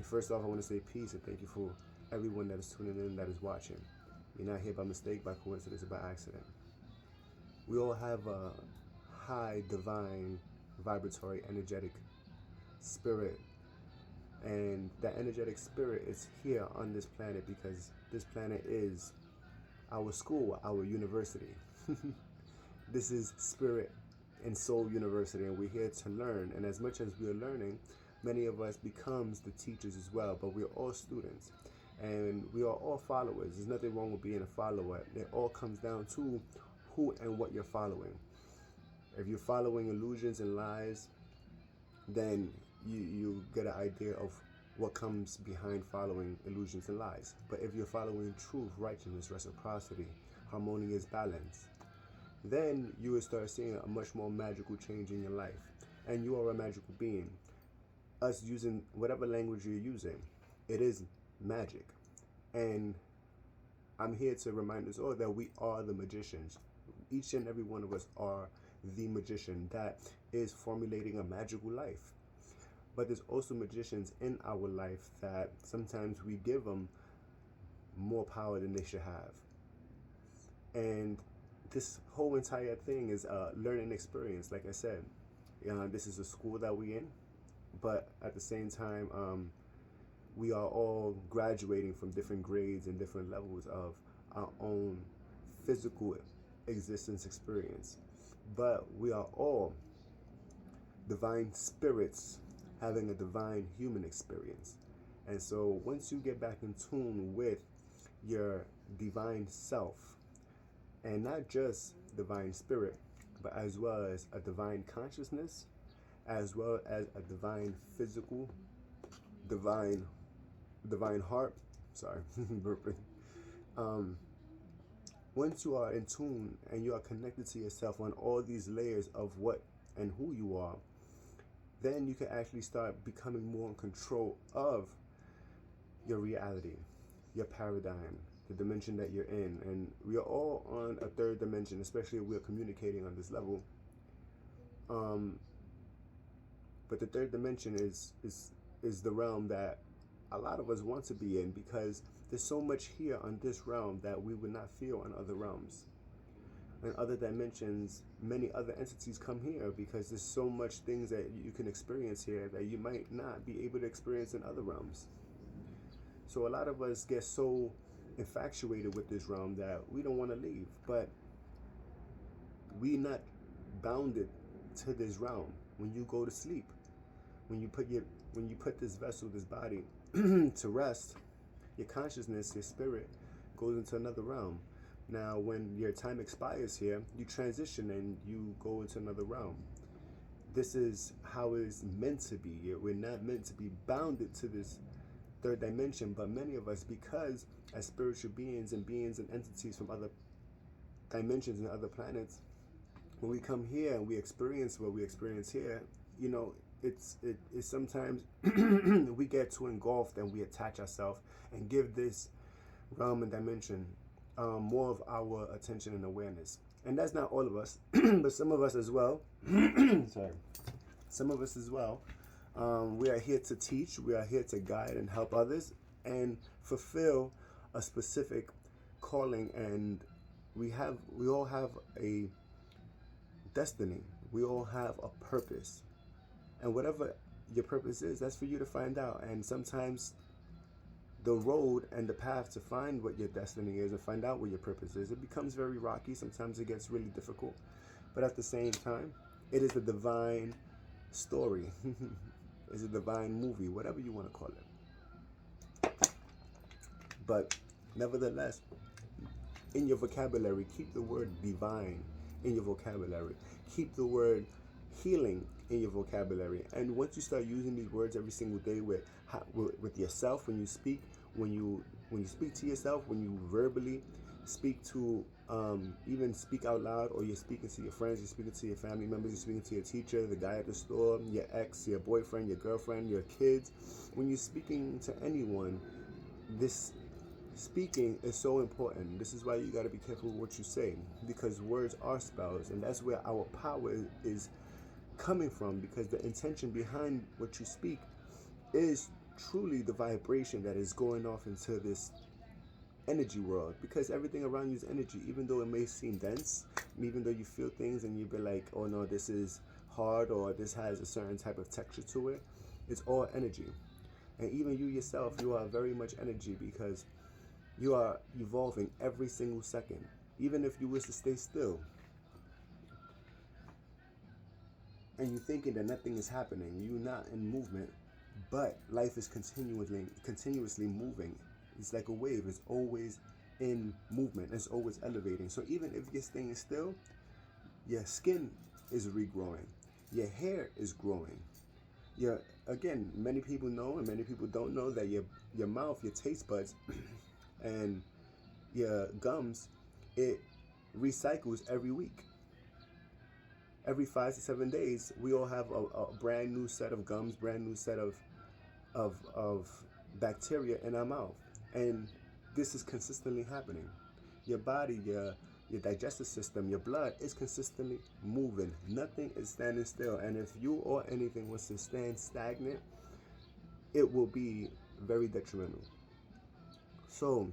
First off, I want to say peace and thank you for everyone that is tuning in, that is watching. You're not here by mistake, by coincidence, or by accident. We all have a high, divine, vibratory, energetic spirit. And that energetic spirit is here on this planet because this planet is our school, our university. This is Spirit and Soul University, and we're here to learn. And as much as we're learning, many of us becomes the teachers as well, but we're all students and we are all followers. There's nothing wrong with being a follower. It all comes down to who and what you're following. If you're following illusions and lies, then you get an idea of what comes behind following illusions and lies. But if you're following truth, righteousness, reciprocity, harmonious balance, then you will start seeing a much more magical change in your life. And you are a magical being. Us using whatever language you're using, it is magic. And I'm here to remind us all that we are the magicians. Each and every one of us are the magician that is formulating a magical life. But there's also magicians in our life that sometimes we give them more power than they should have. And this whole entire thing is a learning experience. Like I said, this is a school that we're in, but at the same time, we are all graduating from different grades and different levels of our own physical existence experience. But we are all divine spirits having a divine human experience. And so once you get back in tune with your divine self, and not just divine spirit, but as well as a divine consciousness, as well as a divine physical, divine heart. Sorry, burping. Once you are in tune and you are connected to yourself on all these layers of what and who you are, then you can actually start becoming more in control of your reality, your paradigm, the dimension that you're in. And we are all on a third dimension, especially if we're communicating on this level. But the third dimension is the realm that a lot of us want to be in, because there's so much here on this realm that we would not feel on other realms. And other dimensions, many other entities come here because there's so much things that you can experience here that you might not be able to experience in other realms. So a lot of us get so infatuated with this realm that we don't want to leave, but we're not bounded to this realm. When you go to sleep, when you put this vessel, this body to rest, your consciousness, your spirit goes into another realm. Now, when your time expires here, you transition and you go into another realm. This is how it's meant to be. We're not meant to be bounded to this third dimension, but many of us, because as spiritual beings and entities from other dimensions and other planets, when we come here and we experience what we experience here, it's sometimes we get too engulfed and we attach ourselves and give this realm and dimension more of our attention and awareness. And that's not all of us, but some of us as well. Sorry. Some of us as well. We are here to teach. We are here to guide and help others and fulfill a specific calling. And we all have a destiny. We all have a purpose. And whatever your purpose is, that's for you to find out. And sometimes the road and the path to find what your destiny is and find out what your purpose is, it becomes very rocky. Sometimes it gets really difficult. But at the same time, it is a divine story. It's a divine movie, whatever you want to call it. But nevertheless, in your vocabulary, keep the word divine in your vocabulary. Keep the word healing in your vocabulary. And once you start using these words every single day with yourself, when you speak speak to yourself, when you verbally speak to even speak out loud, or you're speaking to your friends, you're speaking to your family members, you're speaking to your teacher, the guy at the store, your ex, your boyfriend, your girlfriend, your kids, when you're speaking to anyone, this speaking is so important. This is why you got to be careful with what you say, because words are spells, and that's where our power is coming from, because the intention behind what you speak is truly the vibration that is going off into this energy world, because everything around you is energy. Even though it may seem dense, even though you feel things and you be like, oh no, this is hard, or this has a certain type of texture to it, it's all energy. And even you yourself, you are very much energy, because you are evolving every single second. Even if you wish to stay still and you're thinking that nothing is happening, you're not in movement, but life is continuously moving. It's like a wave. It's always in movement. It's always elevating. So even if you're staying still, your skin is regrowing. Your hair is growing. Your Again, many people know and many people don't know that your mouth, your taste buds, and your gums, it recycles every week. Every 5 to 7 days, we all have a brand new set of gums, brand new set of bacteria in our mouth, and this is consistently happening. Your body, your digestive system, your blood is consistently moving. Nothing is standing still, and if you or anything was to stand stagnant, it will be very detrimental. So,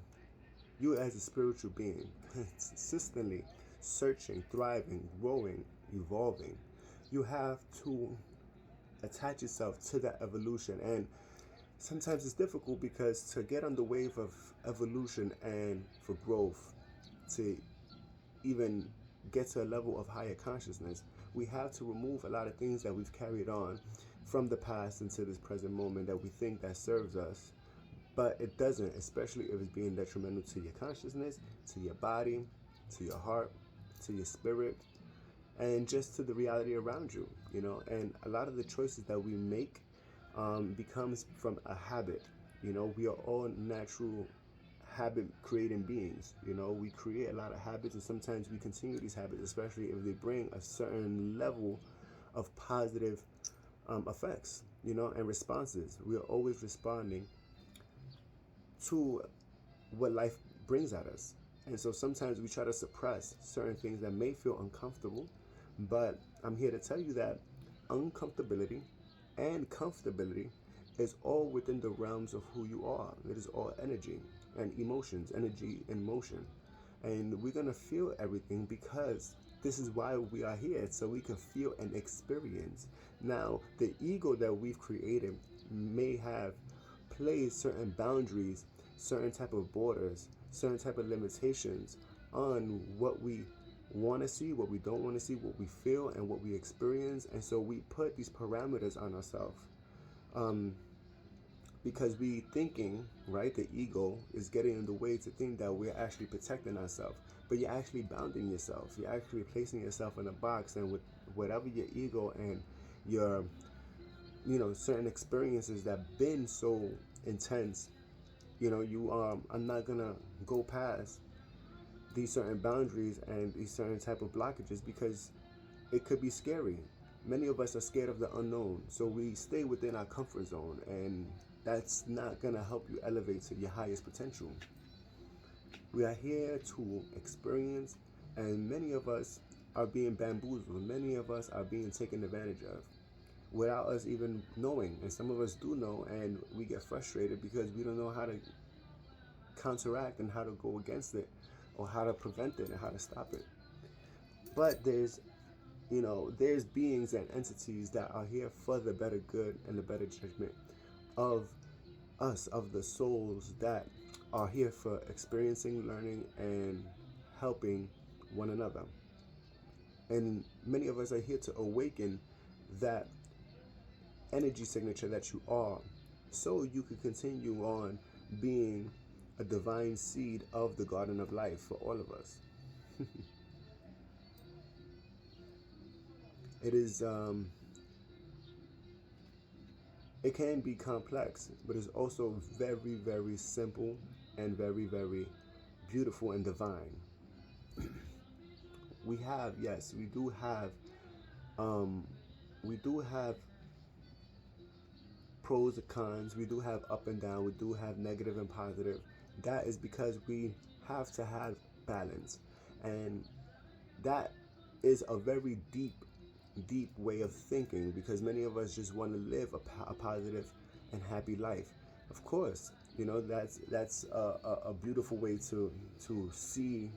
you as a spiritual being, consistently searching, thriving, growing, evolving, you have to attach yourself to that evolution. And sometimes it's difficult, because to get on the wave of evolution and for growth, to even get to a level of higher consciousness, we have to remove a lot of things that we've carried on from the past into this present moment that we think that serves us, but it doesn't, especially if it's being detrimental to your consciousness, to your body, to your heart, to your spirit, and just to the reality around you, And a lot of the choices that we make becomes from a habit. We are all natural habit creating beings. We create a lot of habits, and sometimes we continue these habits, especially if they bring a certain level of positive effects, and responses. We are always responding to what life brings at us. And so sometimes we try to suppress certain things that may feel uncomfortable, but I'm here to tell you that uncomfortability and comfortability is all within the realms of who you are. It is all energy and emotions, energy and motion. And we're going to feel everything, because this is why we are here, so we can feel and experience. Now, the ego that we've created may have placed certain boundaries, certain type of borders, certain type of limitations on what we want to see, what we don't want to see, what we feel, and what we experience. And so we put these parameters on ourselves, because we thinking, right, the ego is getting in the way to think that we're actually protecting ourselves, but you're actually bounding yourself. You're actually placing yourself in a box, and with whatever your ego and your certain experiences that been so intense, you are not gonna go past these certain boundaries and these certain type of blockages, because it could be scary. Many of us are scared of the unknown, so we stay within our comfort zone, and that's not gonna help you elevate to your highest potential. We are here to experience, and many of us are being bamboozled. Many of us are being taken advantage of without us even knowing. And some of us do know, and we get frustrated because we don't know how to counteract and how to go against it, or how to prevent it and how to stop it. But there's beings and entities that are here for the better good and the better judgment of us, of the souls that are here for experiencing, learning, and helping one another. And many of us are here to awaken that energy signature that you are, so you can continue on being a divine seed of the garden of life for all of us. It can be complex, but it's also very, very simple and very, very beautiful and divine. We do have pros and cons. We do have up and down. We do have negative and positive. That is because we have to have balance, and that is a very deep way of thinking, because many of us just want to live a positive and happy life. Of course, that's a beautiful way to see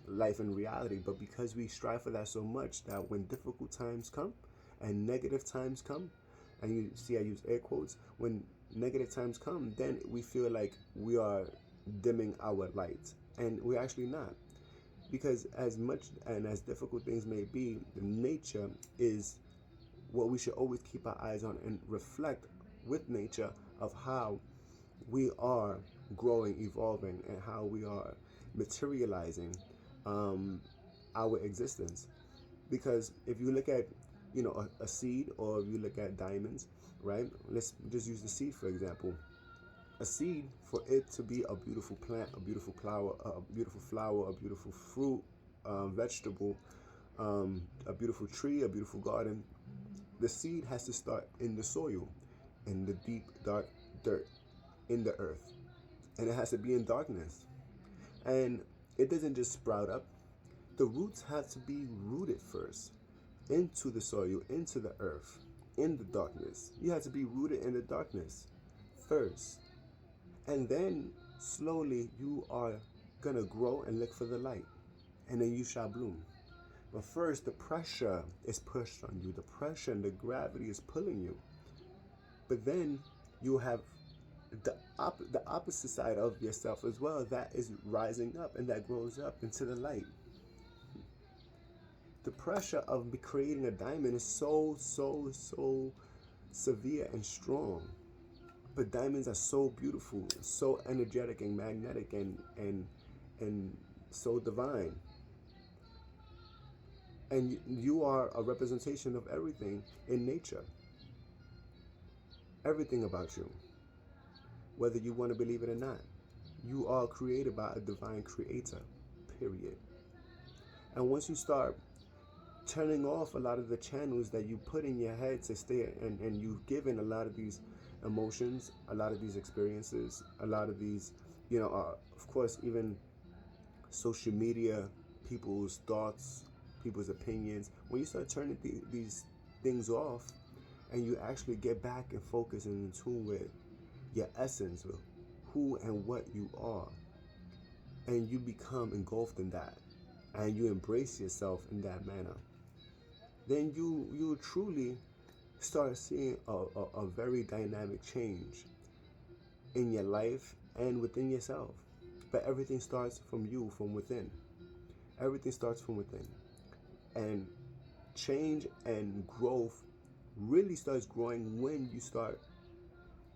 life in reality. But because we strive for that so much, that when difficult times come and negative times come, and you see I use air quotes, when negative times come, then we feel like we are dimming our light, and we're actually not. Because as much and as difficult things may be, the nature is what we should always keep our eyes on and reflect with nature of how we are growing, evolving, and how we are materializing um, our existence. Because if you look at, a seed, or if you look at diamonds, right? Let's just use the seed for example. A seed, for it to be a beautiful plant, a beautiful fruit, vegetable, a beautiful tree, a beautiful garden, the seed has to start in the soil, in the deep, dark dirt, in the earth. And it has to be in darkness. And it doesn't just sprout up. The roots have to be rooted first into the soil, into the earth, in the darkness. You have to be rooted in the darkness first. And then slowly you are going to grow and look for the light. And then you shall bloom. But first, the pressure is pushed on you. The pressure and the gravity is pulling you. But then you have the opposite side of yourself as well, that is rising up and that grows up into the light. The pressure of creating a diamond is so severe and strong. But diamonds are so beautiful, so energetic and magnetic, and so divine. And you are a representation of everything in nature. Everything about you, whether you want to believe it or not. You are created by a divine creator, period. And once you start turning off a lot of the channels that you put in your head to stay, and you've given a lot of these emotions, a lot of these experiences, a lot of these, of course, even social media, people's thoughts, people's opinions. When you start turning these things off, and you actually get back and focus and in tune with your essence, with who and what you are, and you become engulfed in that, and you embrace yourself in that manner, then you truly start seeing a very dynamic change in your life and within yourself. But everything starts from you, from within. Everything starts from within. And change and growth really starts growing when you start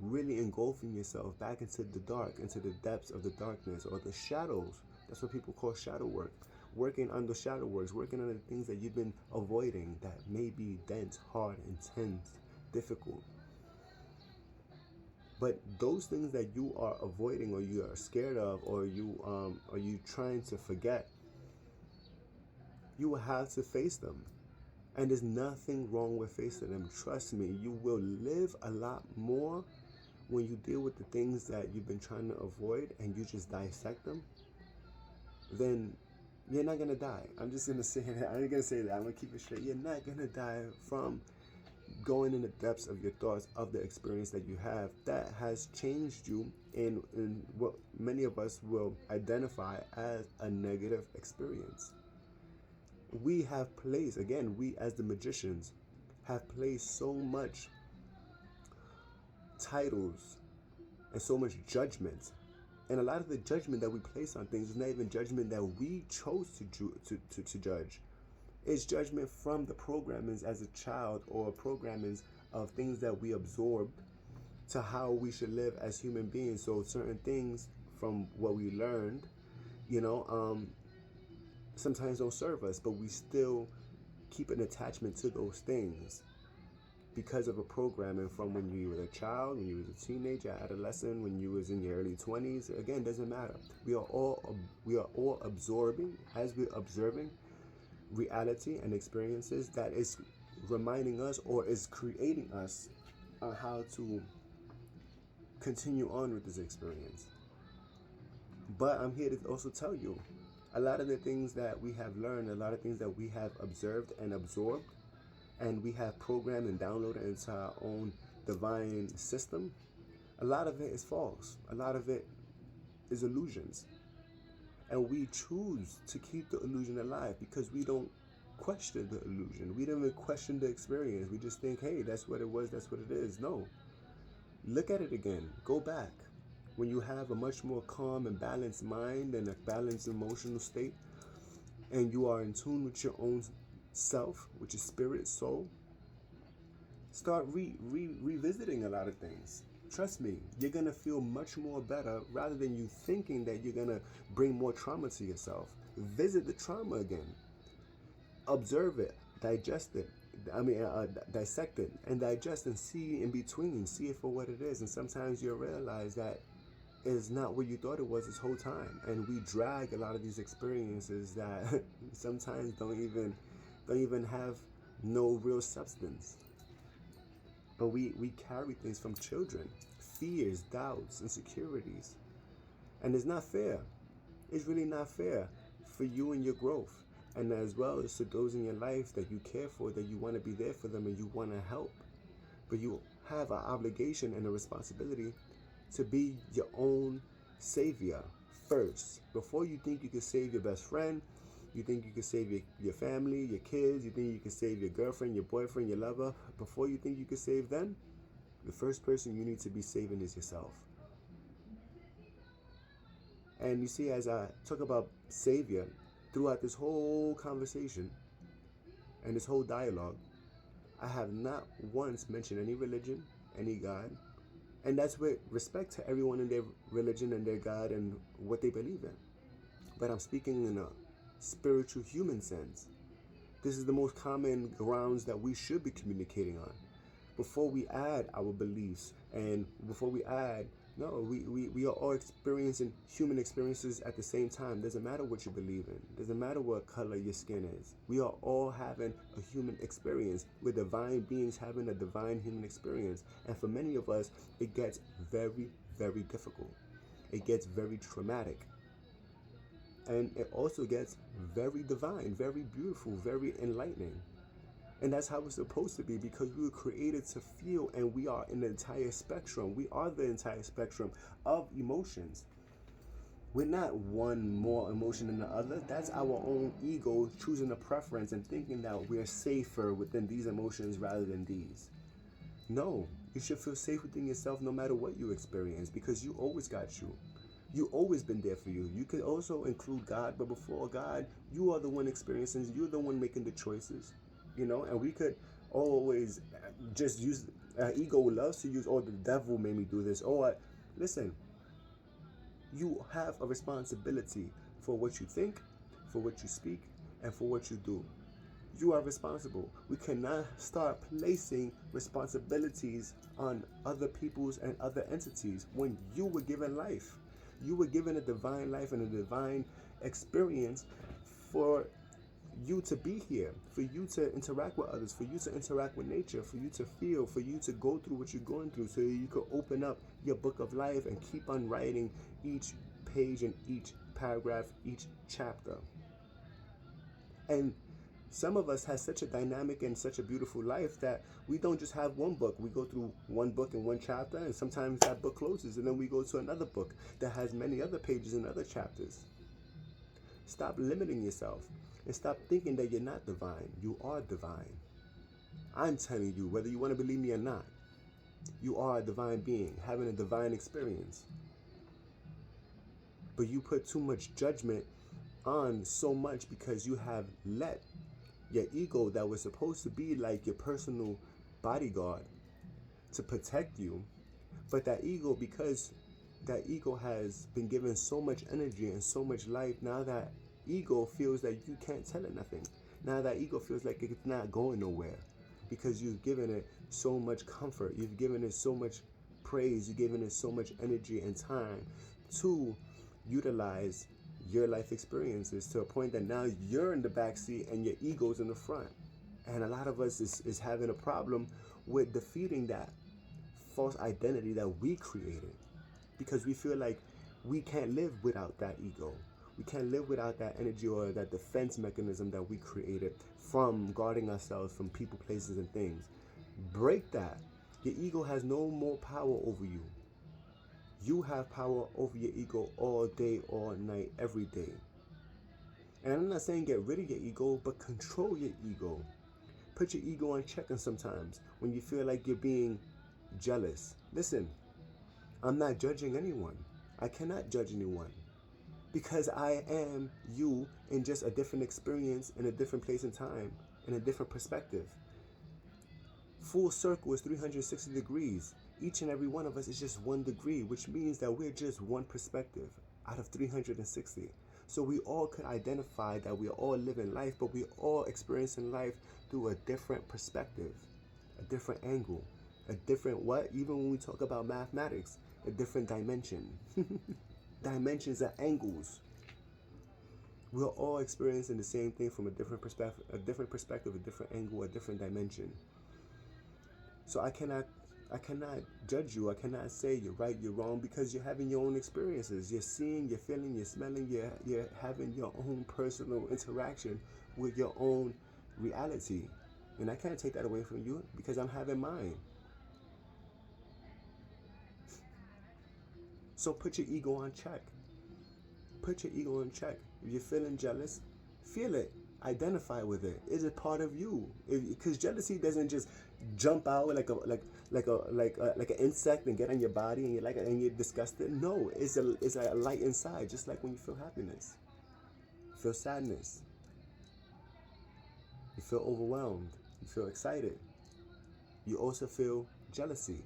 really engulfing yourself back into the dark, into the depths of the darkness or the shadows. That's what people call shadow work. Working on the shadow works, working on the things that you've been avoiding that may be dense, hard, intense, difficult. But those things that you are avoiding, or you are scared of, or you trying to forget, you will have to face them. And there's nothing wrong with facing them. Trust me, you will live a lot more when you deal with the things that you've been trying to avoid and you just dissect them. Then you're not gonna die. I'm just gonna say that. I'm gonna say that. I'm gonna keep it straight. You're not gonna die from going in the depths of your thoughts, of the experience that you have that has changed you in what many of us will identify as a negative experience. We have placed, again, we as the magicians have placed so much titles and so much judgment. And a lot of the judgment that we place on things is not even judgment that we chose to judge. It's judgment from the programmings as a child, or programmings of things that we absorbed to how we should live as human beings. So certain things from what we learned, sometimes don't serve us, but we still keep an attachment to those things because of a programming from when you were a child, when you was a teenager, adolescent, when you was in your early 20s. Again, doesn't matter. We are all absorbing, as we're observing reality and experiences, that is reminding us or is creating us on how to continue on with this experience. But I'm here to also tell you, a lot of the things that we have learned, a lot of things that we have observed and absorbed, and we have programmed and downloaded into our own divine system, A lot of it is false. A lot of it is illusions. And we choose to keep the illusion alive because we don't question the illusion. We don't even question the experience. We just think, hey, that's what it was, that's what it is. No. Look at it again. Go back. When you have a much more calm and balanced mind and a balanced emotional state, and you are in tune with your own self, which is spirit, soul, start revisiting a lot of things. Trust me, you're going to feel much more better rather than you thinking that you're going to bring more trauma to yourself. Visit the trauma again. Observe it, digest it. Dissect it and digest and see in between. See it for what it is. And sometimes you'll realize that it's not what you thought it was this whole time. And we drag a lot of these experiences that sometimes don't even have no real substance. But we carry things from children, fears, doubts, insecurities. And it's not fair. It's really not fair for you and your growth. And as well as to those in your life that you care for, that you want to be there for them and you want to help. But you have an obligation and a responsibility to be your own savior first. Before you think you can save your best friend, you think you can save your family, your kids, you think you can save your girlfriend, your boyfriend, your lover. Before you think you can save them, the first person you need to be saving is yourself. And you see, as I talk about savior, throughout this whole conversation and this whole dialogue, I have not once mentioned any religion, any God. And that's with respect to everyone in their religion and their God and what they believe in. But I'm speaking in a spiritual human sense. This is the most common grounds that we should be communicating on. Before we add our beliefs and before we add, no, we are all experiencing human experiences at the same time. Doesn't matter what you believe in. Doesn't matter what color your skin is. We are all having a human experience. We're divine beings having a divine human experience. And for many of us, it gets very, very difficult. It gets very traumatic. And it also gets very divine, very beautiful, very enlightening. And that's how it's supposed to be because we were created to feel, and we are in the entire spectrum. We are the entire spectrum of emotions. We're not one more emotion than the other. That's our own ego choosing a preference and thinking that we're safer within these emotions rather than these. No, you should feel safe within yourself no matter what you experience because you always got you. You always been there for you. You could also include God, but before God, you are the one experiencing, you're the one making the choices. And we could always just use ego loves to use, oh, the devil made me do this. Listen, you have a responsibility for what you think, for what you speak, and for what you do. You are responsible. We cannot start placing responsibilities on other people's and other entities when you were given life. You were given a divine life and a divine experience for you to be here, for you to interact with others, for you to interact with nature, for you to feel, for you to go through what you're going through so you could open up your book of life and keep on writing each page and each paragraph, each chapter. And some of us have such a dynamic and such a beautiful life that we don't just have one book. We go through one book in one chapter, and sometimes that book closes, and then we go to another book that has many other pages and other chapters. Stop limiting yourself. And stop thinking that you're not divine. You are divine. I'm telling you, whether you want to believe me or not, you are a divine being, having a divine experience. But you put too much judgment on so much because you have let your ego that was supposed to be like your personal bodyguard to protect you. But that ego, because that ego has been given so much energy and so much life, now that ego feels that you can't tell it nothing. Now that ego feels like it's not going nowhere because you've given it so much comfort. You've given it so much praise. You've given it so much energy and time to utilize your life experiences to a point that now you're in the backseat and your ego's in the front. And a lot of us is having a problem with defeating that false identity that we created because we feel like we can't live without that ego. We can't live without that energy or that defense mechanism that we created from guarding ourselves from people, places, and things. Break that. Your ego has no more power over you. You have power over your ego all day, all night, every day. And I'm not saying get rid of your ego, but control your ego. Put your ego on check. And sometimes when you feel like you're being jealous, listen, I'm not judging anyone. I cannot judge anyone because I am you in just a different experience, in a different place and time, in a different perspective. Full circle is 360 degrees. Each and every one of us is just 1 degree, which means that we're just one perspective out of 360. So we all could identify that we are all living life, but we all experiencing life through a different perspective, a different angle, a different what? Even when we talk about mathematics, a different dimension. Dimensions are angles. We're all experiencing the same thing from a different perspective, a different angle, a different dimension. So I cannot judge you. I cannot say you're right, you're wrong, because you're having your own experiences. You're seeing, you're feeling, you're smelling, you're having your own personal interaction with your own reality. And I can't take that away from you because I'm having mine. So put your ego on check. Put your ego in check. If you're feeling jealous, feel it. Identify with it. Is it part of you? Because jealousy doesn't just jump out like an insect and get on your body and you're disgusted. No, it's a light inside, just like when you feel happiness, you feel sadness, you feel overwhelmed, you feel excited. You also feel jealousy.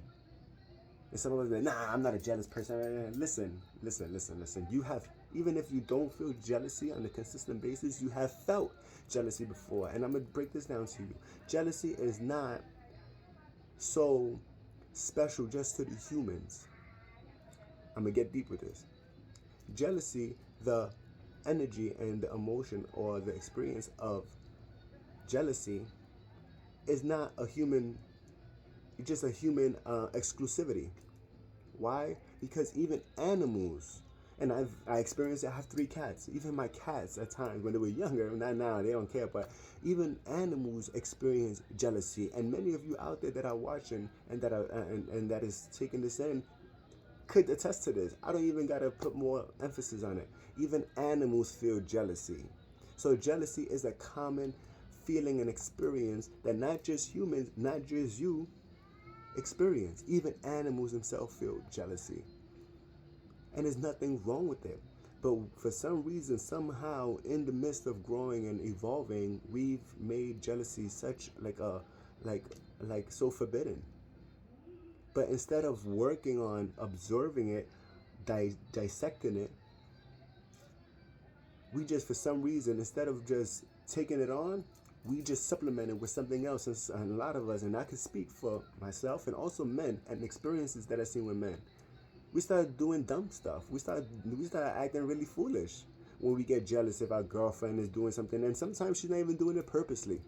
And some of us are like, nah, I'm not a jealous person. Listen. You have, even if you don't feel jealousy on a consistent basis, you have felt jealousy before. And I'm going to break this down to you. Jealousy is not so special just to the humans. I'm going to get deep with this. Jealousy, the energy and the emotion or the experience of jealousy is not a human, just a human exclusivity. Why? Because even animals, and I experienced it. I have 3 cats. Even my cats at times when they were younger, not now, they don't care, but even animals experience jealousy. And many of you out there that are watching and that are and that is taking this in could attest to this. I don't even gotta put more emphasis on it. Even animals feel jealousy. So jealousy is a common feeling and experience that not just humans, not just you, experience. Even animals themselves feel jealousy. And there's nothing wrong with it. But for some reason, somehow, in the midst of growing and evolving, we've made jealousy such like so forbidden. But instead of working on observing it, dissecting it, we just, for some reason, instead of just taking it on, we just supplement it with something else. And a lot of us, and I can speak for myself and also men and experiences that I've seen with men, we start doing dumb stuff. We start acting really foolish when we get jealous if our girlfriend is doing something, and sometimes she's not even doing it purposely.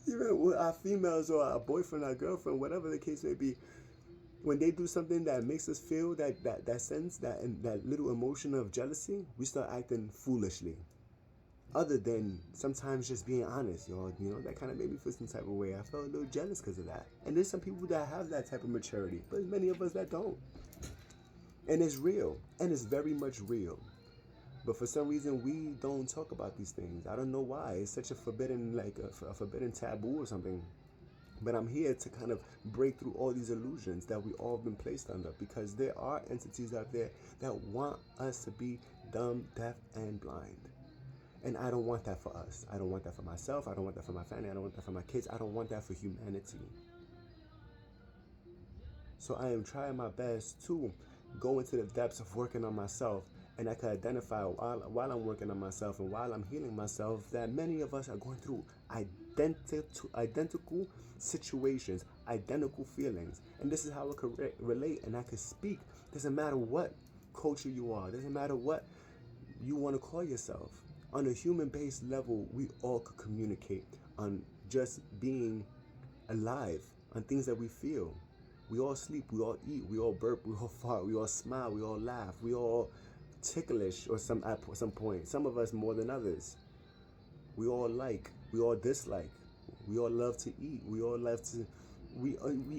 Even with our females or our boyfriend, our girlfriend, whatever the case may be, when they do something that makes us feel that sense, that little emotion of jealousy, we start acting foolishly. Other than sometimes just being honest, that kind of made me feel some type of way. I felt a little jealous because of that. And there's some people that have that type of maturity, but many of us that don't. And it's real, and it's very much real. But for some reason, we don't talk about these things. I don't know why. It's such a forbidden, a forbidden taboo or something. But I'm here to kind of break through all these illusions that we all been placed under, because there are entities out there that want us to be dumb, deaf, and blind. And I don't want that for us. I don't want that for myself. I don't want that for my family. I don't want that for my kids. I don't want that for humanity. So I am trying my best to go into the depths of working on myself. And I can identify while I'm working on myself and while I'm healing myself that many of us are going through identical situations, identical feelings. And this is how I could relate and I could speak. Doesn't matter what culture you are. Doesn't matter what you want to call yourself. On a human-based level, we all could communicate on just being alive, on things that we feel. We all sleep, we all eat, we all burp, we all fart, we all smile, we all laugh, we all ticklish at some point. Some of us more than others. We all like, we all dislike. We all love to eat. We all love to We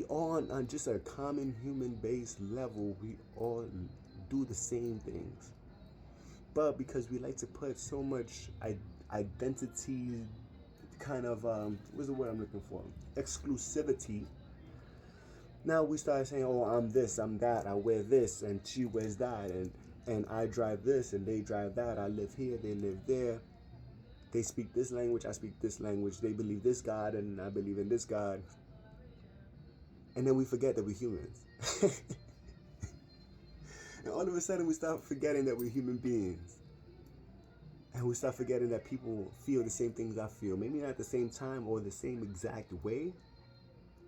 all on just a common human based level, we all do the same things. But because we like to put so much identity, kind of what's the word I'm looking for? Exclusivity. Now we start saying, "Oh, I'm this, I'm that. I wear this, and she wears that, and I drive this, and they drive that. I live here, they live there. They speak this language, I speak this language. They believe this God, and I believe in this God." And then we forget that we're humans. And all of a sudden, we start forgetting that we're human beings. And we start forgetting that people feel the same things I feel. Maybe not at the same time or the same exact way,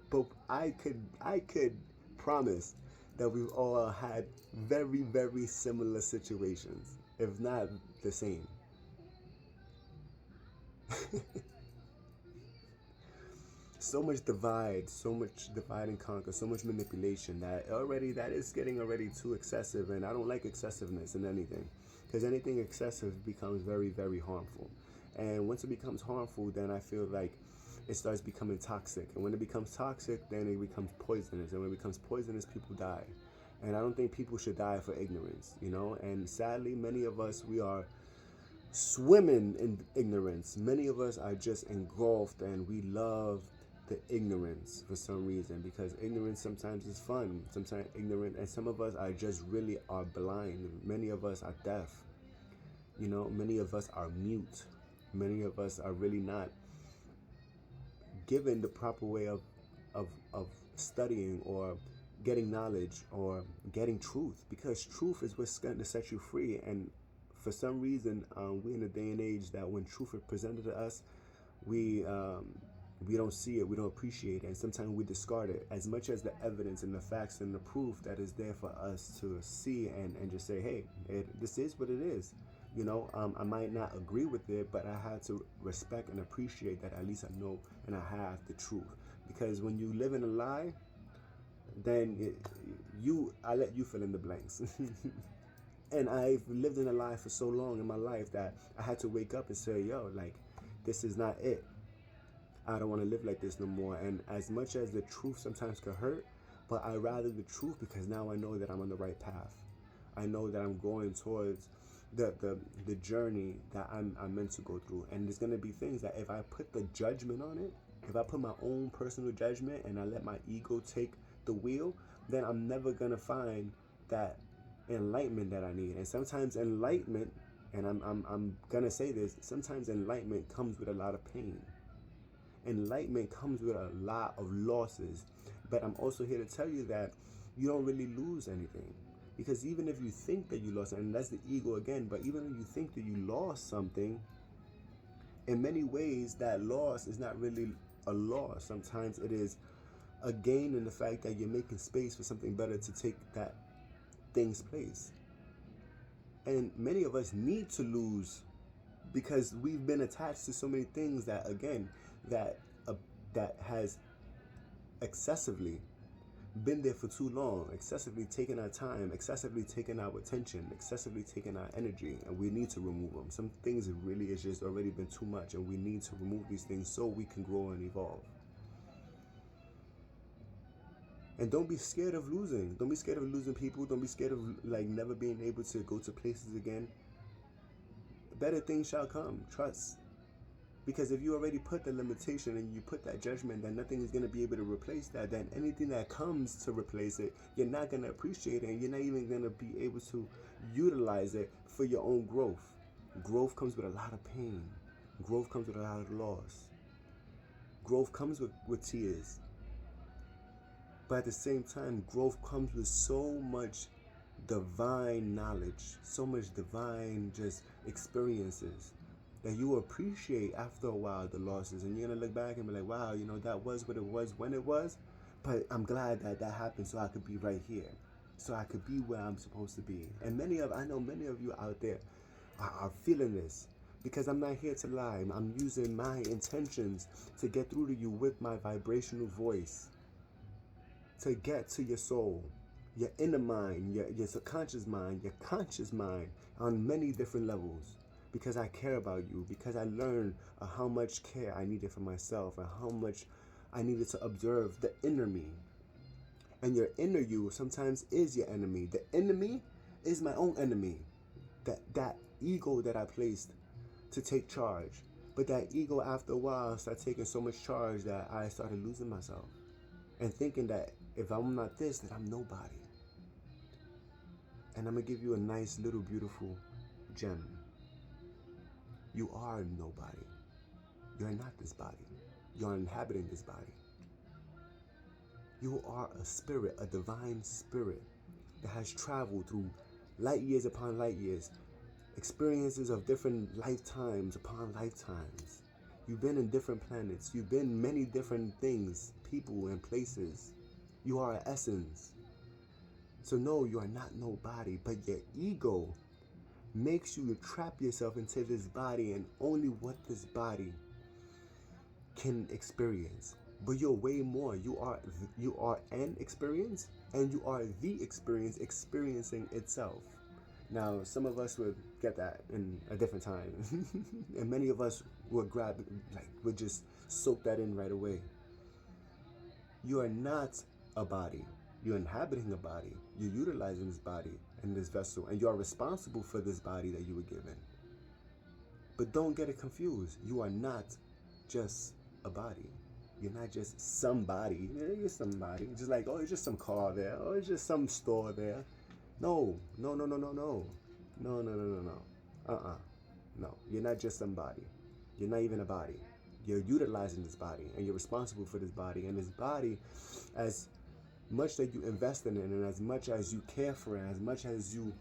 but I could promise that we've all had very, very similar situations, if not the same. So much divide and conquer, so much manipulation that is getting already too excessive, and I don't like excessiveness in anything, because anything excessive becomes very, very harmful. And once it becomes harmful, then I feel like it starts becoming toxic, and when it becomes toxic, then it becomes poisonous, and when it becomes poisonous, people die. And I don't think people should die for ignorance, and sadly, many of us, we are swimming in ignorance. Many of us are just engulfed, and we love the ignorance for some reason, because ignorance sometimes is fun, sometimes ignorant, and some of us are just really are blind. Many of us are deaf, many of us are mute. Many of us are really not given the proper way of studying or getting knowledge or getting truth, because truth is what's going to set you free. And for some reason, we're in a day and age that when truth is presented to us, we don't see it, we don't appreciate it, and sometimes we discard it, as much as the evidence and the facts and the proof that is there for us to see and just say, hey, this is what it is. I might not agree with it, but I had to respect and appreciate that at least I know and I have the truth. Because when you live in a lie, then I let you fill in the blanks. And I've lived in a lie for so long in my life that I had to wake up and say, yo, like, this is not it. I don't want to live like this no more. And as much as the truth sometimes could hurt, but I rather the truth, because now I know that I'm on the right path. I know that I'm going towards the journey that I'm meant to go through. And there's going to be things that if I put the judgment on it, if I put my own personal judgment and I let my ego take the wheel, then I'm never going to find that enlightenment that I need. And sometimes enlightenment, and I'm going to say this, sometimes enlightenment comes with a lot of pain. Enlightenment comes with a lot of losses. But I'm also here to tell you that you don't really lose anything. Because even if you think that you lost, and that's the ego again, but even if you think that you lost something, in many ways that loss is not really a loss. Sometimes it is a gain in the fact that you're making space for something better to take that thing's place. And many of us need to lose because we've been attached to so many things that, again, that has excessively been there for too long, excessively taking our time, excessively taking our attention, excessively taking our energy, and we need to remove them. Some things really is just already been too much, and we need to remove these things so we can grow and evolve. And don't be scared of losing. Don't be scared of losing people. Don't be scared of like never being able to go to places again. Better things shall come. Trust. Because if you already put the limitation and you put that judgment that nothing is going to be able to replace that, then anything that comes to replace it, you're not going to appreciate it, and you're not even going to be able to utilize it for your own growth. Growth comes with a lot of pain. Growth comes with a lot of loss. Growth comes with tears. But at the same time, growth comes with so much divine knowledge, so much divine just experiences, that you appreciate after a while the losses, and you're gonna look back and be like, wow, that was what it was when it was, but I'm glad that happened so I could be right here, so I could be where I'm supposed to be. And I know many of you out there are feeling this, because I'm not here to lie. I'm using my intentions to get through to you with my vibrational voice, to get to your soul, your inner mind, your subconscious mind, your conscious mind, on many different levels. Because I care about you, because I learned how much care I needed for myself, and how much I needed to observe the inner me. And your inner you sometimes is your enemy. The enemy is my own enemy. That ego that I placed to take charge. But that ego, after a while, started taking so much charge that I started losing myself. And thinking that if I'm not this, then I'm nobody. And I'm going to give you a nice little beautiful gem. You are nobody. You're not this body. You're inhabiting this body. You are a spirit, a divine spirit that has traveled through light years upon light years, experiences of different lifetimes upon lifetimes. You've been in different planets. You've been many different things, people, and places. You are an essence. So no, you are not nobody, but your ego makes you trap yourself into this body and only what this body can experience. But you're way more. You are an experience, and you are the experience experiencing itself. Now, some of us would get that in a different time, and many of us would would just soak that in right away. You are not a body. You're inhabiting a body. You're utilizing this body and this vessel, and you are responsible for this body that you were given. But don't get it confused. You are not just a body. You're not just somebody. You're somebody. Just like, oh, it's just some car there. Oh, it's just some store there. No. No. No. You're not just somebody. You're not even a body. You're utilizing this body, and you're responsible for this body. And this body, as much that you invest in it, and as much as you care for it, as much as you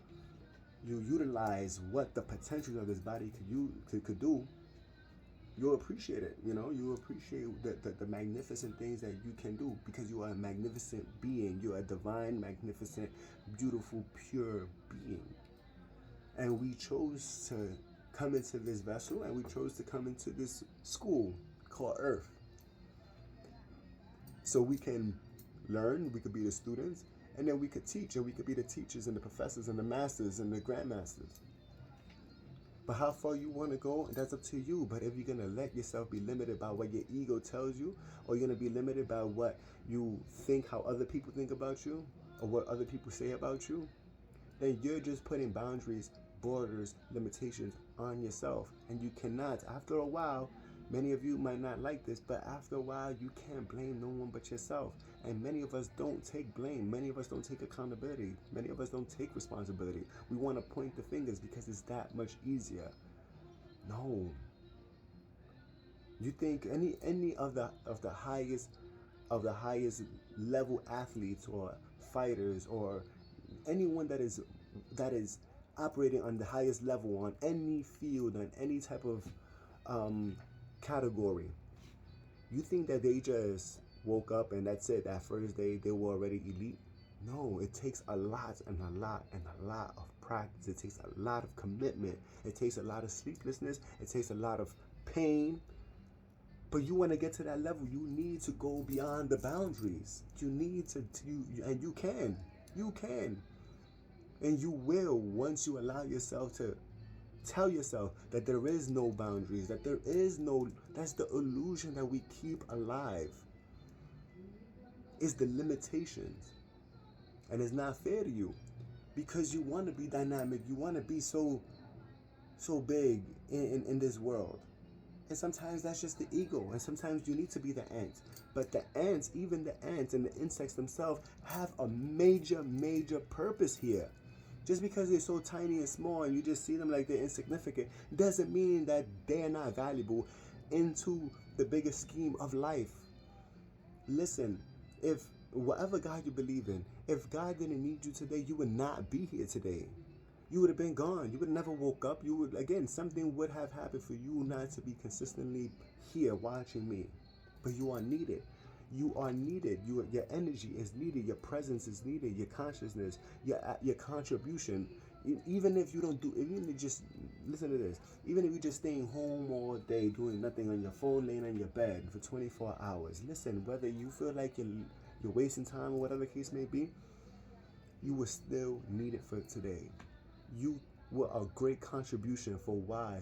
utilize what the potential of this body could do, you'll appreciate it. You appreciate the magnificent things that you can do, because you are a magnificent being. You're a divine, magnificent, beautiful, pure being. And we chose to come into this vessel, and we chose to come into this school called Earth, so we can learn, we could be the students, and then we could teach, and we could be the teachers and the professors and the masters and the grandmasters. But how far you want to go, that's up to you. But if you're going to let yourself be limited by what your ego tells you, or you're going to be limited by what you think, how other people think about you, or what other people say about you, then you're just putting boundaries, borders, limitations on yourself. And you cannot, after a while, many of you might not like this, but after a while, you can't blame no one but yourself. And many of us don't take blame. Many of us don't take accountability. Many of us don't take responsibility. We want to point the fingers because it's that much easier. No. You think any of the highest level athletes or fighters or anyone that is operating on the highest level on any field, on any type of category, you think that they just woke up and that's it, that first day they were already elite? No, it takes a lot and a lot and a lot of practice. It takes a lot of commitment. It takes a lot of sleeplessness. It takes a lot of pain. But you want to get to that level, you need to go beyond the boundaries. You need to and you can. And you will, once you allow yourself to tell yourself that there is no boundaries, that there is no, that's the illusion that we keep alive, is the limitations. And it's not fair to you, because you want to be dynamic, you want to be so big in this world. And sometimes that's just the ego, and sometimes you need to be the ant. But the ants, even the ants and the insects themselves, have a major purpose here. Just because they're so tiny and small and you just see them like they're insignificant doesn't mean that they're not valuable into the bigger scheme of life. Listen, if whatever God you believe in, if God didn't need you today, you would not be here today. You would have been gone. You would have never woke up. Something would have happened for you not to be consistently here watching me. But you are needed. You are needed. Your energy is needed. Your presence is needed. Your consciousness, your contribution. Even if you don't do, even if you just, listen to this, even if you're just staying home all day doing nothing on your phone, laying on your bed for 24 hours, listen, whether you feel like you're wasting time or whatever the case may be, you were still needed for today. You were a great contribution for why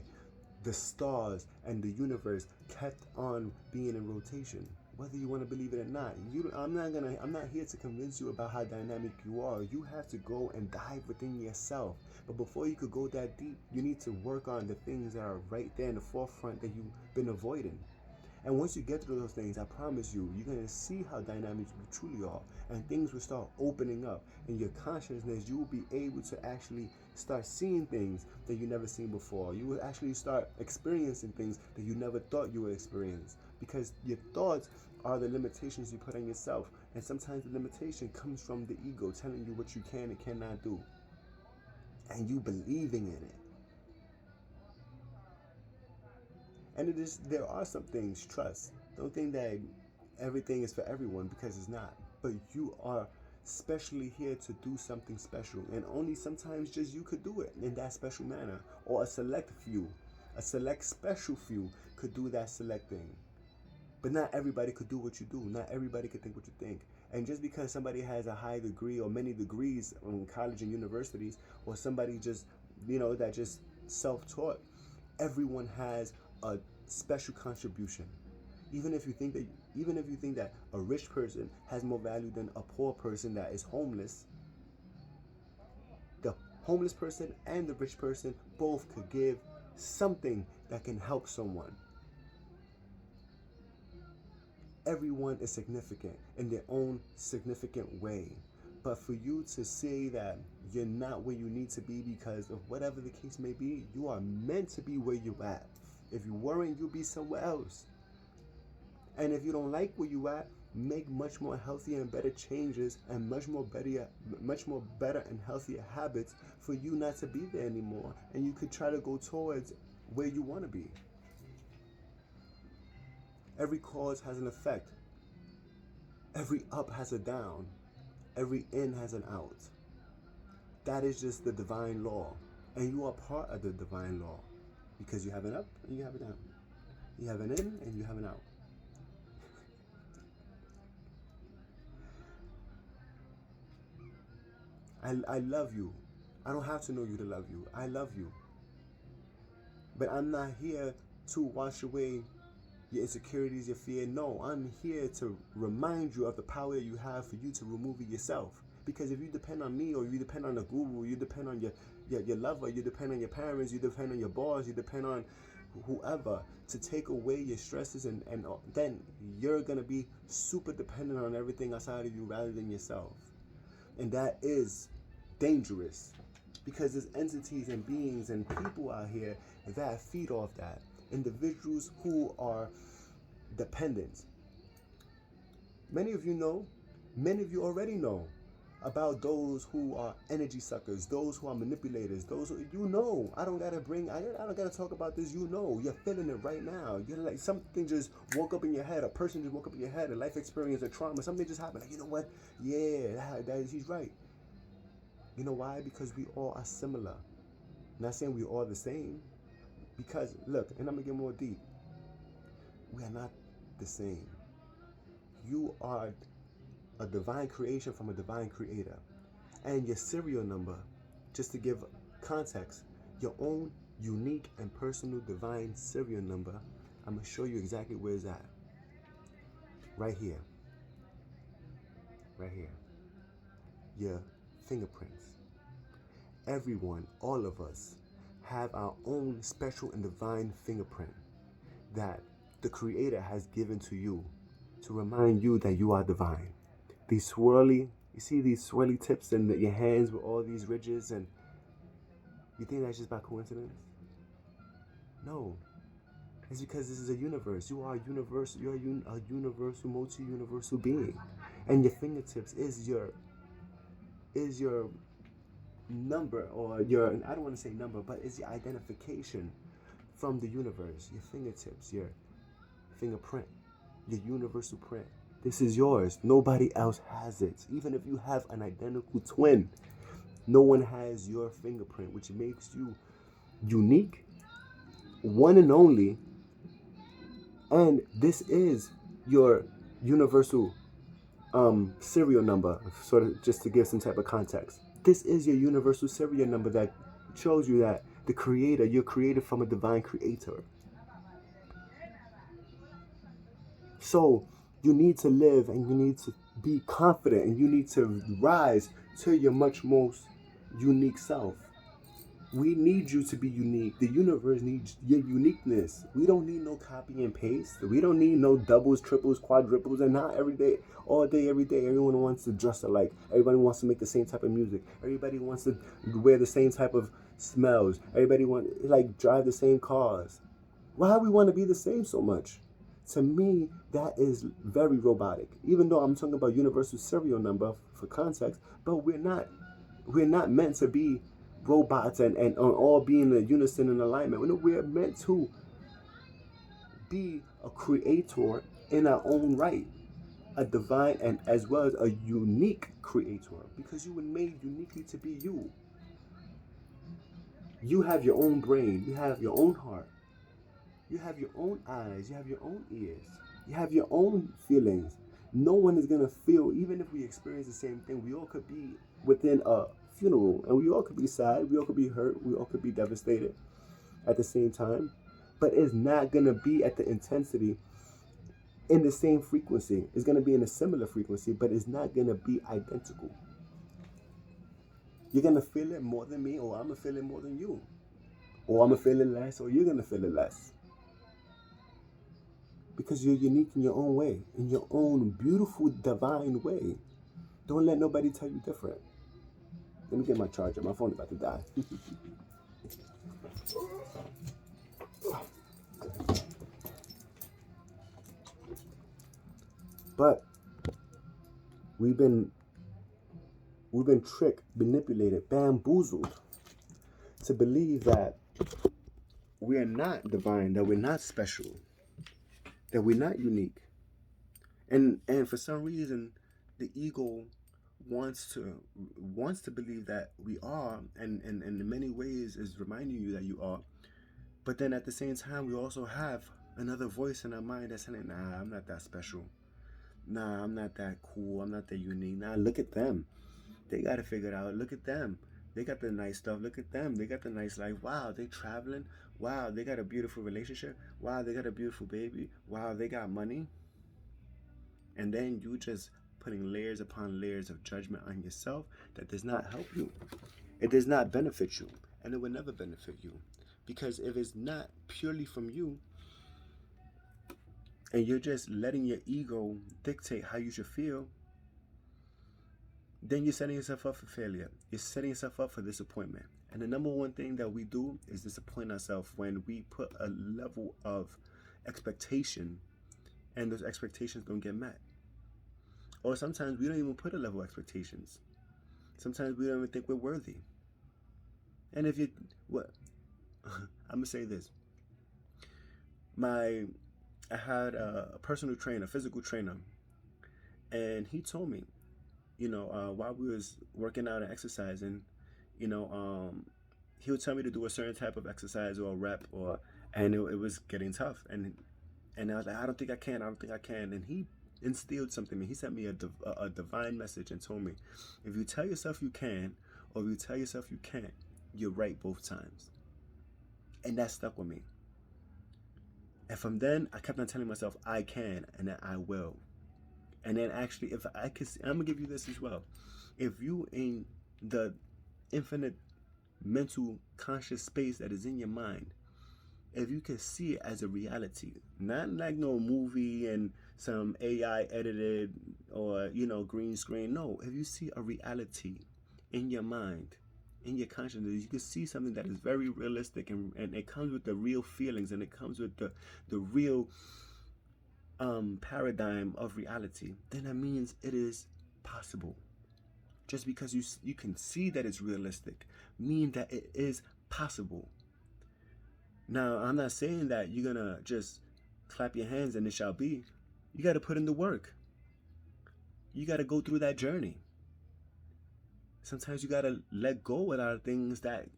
the stars and the universe kept on being in rotation. whether you want to believe it or not. I'm not here to convince you about how dynamic you are. You have to go and dive within yourself. But before you could go that deep, you need to work on the things that are right there in the forefront that you've been avoiding. And once you get through those things, I promise you, you're going to see how dynamic you truly are. And things will start opening up. In your consciousness, you will be able to actually start seeing things that you never seen before. You will actually start experiencing things that you never thought you would experience. Because your thoughts are the limitations you put on yourself. And sometimes the limitation comes from the ego telling you what you can and cannot do. And you believing in it. And there are some things, trust. Don't think that everything is for everyone, because it's not. But you are specially here to do something special. And only sometimes just you could do it in that special manner. Or a select special few could do that select thing. But not everybody could do what you do. Not everybody could think what you think. And just because somebody has a high degree or many degrees in college and universities, or somebody just, that just self-taught, everyone has a special contribution. Even if you think that a rich person has more value than a poor person that is homeless, the homeless person and the rich person both could give something that can help someone. Everyone is significant in their own significant way. But for you to say that you're not where you need to be because of whatever the case may be, you are meant to be where you're at. If you weren't, you'll be somewhere else. And if you don't like where you at, make much more healthier and better changes and much more better and healthier habits for you not to be there anymore. And you could try to go towards where you want to be. Every cause has an effect. Every up has a down. Every in has an out. That is just the divine law. And you are part of the divine law. Because you have an up and you have a down. You have an in and you have an out. I love you. I don't have to know you to love you. I love you. But I'm not here to wash away your insecurities, your fear. No, I'm here to remind you of the power you have for you to remove it yourself. Because if you depend on me, or you depend on a guru, you depend on your lover, you depend on your parents, you depend on your boss, you depend on whoever to take away your stresses, and then you're going to be super dependent on everything outside of you rather than yourself. And that is dangerous, because there's entities and beings and people out here that feed off that. Individuals who are dependent. Many of you already know about those who are energy suckers, those who are manipulators, those who, I don't gotta talk about this. You're feeling it right now. You're like, something just woke up in your head, a person just woke up in your head, a life experience, a trauma, something just happened. Like, you know what? Yeah, he's right. You know why? Because we all are similar. I'm not saying we're all the same. Because, look, and I'm going to get more deep. We are not the same. You are a divine creation from a divine creator. And your serial number, just to give context, your own unique and personal divine serial number, I'm going to show you exactly where it's at. Right here. Right here. Your fingerprints. Everyone, all of us, have our own special and divine fingerprint that the Creator has given to you to remind you that you are divine. You see these swirly tips in your hands with all these ridges, and you think that's just by coincidence? No. It's because this is a universe. You are a universal. You're a universal, multi-universal being, and your fingertips is your number, or I don't want to say number, but it's your identification from the universe. Your fingertips, your fingerprint, your universal print. This is yours. Nobody else has it. Even if you have an identical twin, no one has your fingerprint, which makes you unique, one and only. And this is your universal serial number, sort of just to give some type of context. This is your universal serial number that shows you that the Creator, you're created from a divine creator. So You need to live and you need to be confident and you need to rise to your much most unique self. We need you to be unique. The universe needs your uniqueness. We don't need no copy and paste. We don't need no doubles, triples, quadruples, and not every day, all day, every day. Everyone wants to dress alike. Everybody wants to make the same type of music. Everybody wants to wear the same type of smells. Everybody wants like drive the same cars. Why we want to be the same so much? To me, that is very robotic. Even though I'm talking about universal serial number for context, but we're not meant to be robots and all being in unison and alignment. We're meant to be a creator in our own right, a divine and as well as a unique creator, because you were made uniquely to be you. You have your own brain, you have your own heart, you have your own eyes, you have your own ears, you have your own feelings. No one is gonna feel, even if we experience the same thing, we all could be within a funeral and we all could be sad, we all could be hurt, we all could be devastated at the same time. But it's not gonna be at the intensity in the same frequency. It's gonna be in a similar frequency, but it's not gonna be identical. You're gonna feel it more than me, or I'm gonna feel it more than you. Or I'm gonna feel it less, or you're gonna feel it less. Because you're unique in your own way, in your own beautiful, divine way. Don't let nobody tell you different. Let me get my charger. My phone's about to die. But we've been tricked, manipulated, bamboozled to believe that we are not divine, that we're not special, that we're not unique. And for some reason the ego wants to believe that we are, and in many ways is reminding you that you are. But then at the same time we also have another voice in our mind that's saying, nah, I'm not that special. Nah, I'm not that cool. I'm not that unique. Nah, look at them. They got to figure it out. Look at them. They got the nice stuff. Look at them. They got the nice life. Wow, they traveling. Wow, they got a beautiful relationship. Wow, they got a beautiful baby. Wow, they got money. And then you just putting layers upon layers of judgment on yourself that does not help you. It does not benefit you. And it will never benefit you. Because if it's not purely from you, and you're just letting your ego dictate how you should feel, then you're setting yourself up for failure. You're setting yourself up for disappointment. And the number one thing that we do is disappoint ourselves when we put a level of expectation and those expectations don't get met. Or sometimes we don't even put a level of expectations. Sometimes we don't even think we're worthy. And if you, what, I'm gonna say this. I had a personal trainer, a physical trainer, and he told me, while we was working out and exercising, you know, he would tell me to do a certain type of exercise or a rep, and it was getting tough, and I was like, I don't think I can, I don't think I can, and he instilled something in me. He sent me a divine message and told me, if you tell yourself you can, or if you tell yourself you can't, you're right both times, and that stuck with me. And from then, I kept on telling myself I can and that I will. And then actually, if I could, I'm gonna give you this as well. If you in the infinite mental conscious space that is in your mind, if you can see it as a reality, not like no movie and some AI edited or green screen. No, if you see a reality in your mind, in your consciousness, you can see something that is very realistic, and it comes with the real feelings, and it comes with the real paradigm of reality, then that means it is possible. Just because you can see that it's realistic mean that it is possible. Now, I'm not saying that you're gonna just clap your hands and it shall be. You got to put in the work. You got to go through that journey. Sometimes you got to let go of a lot of things that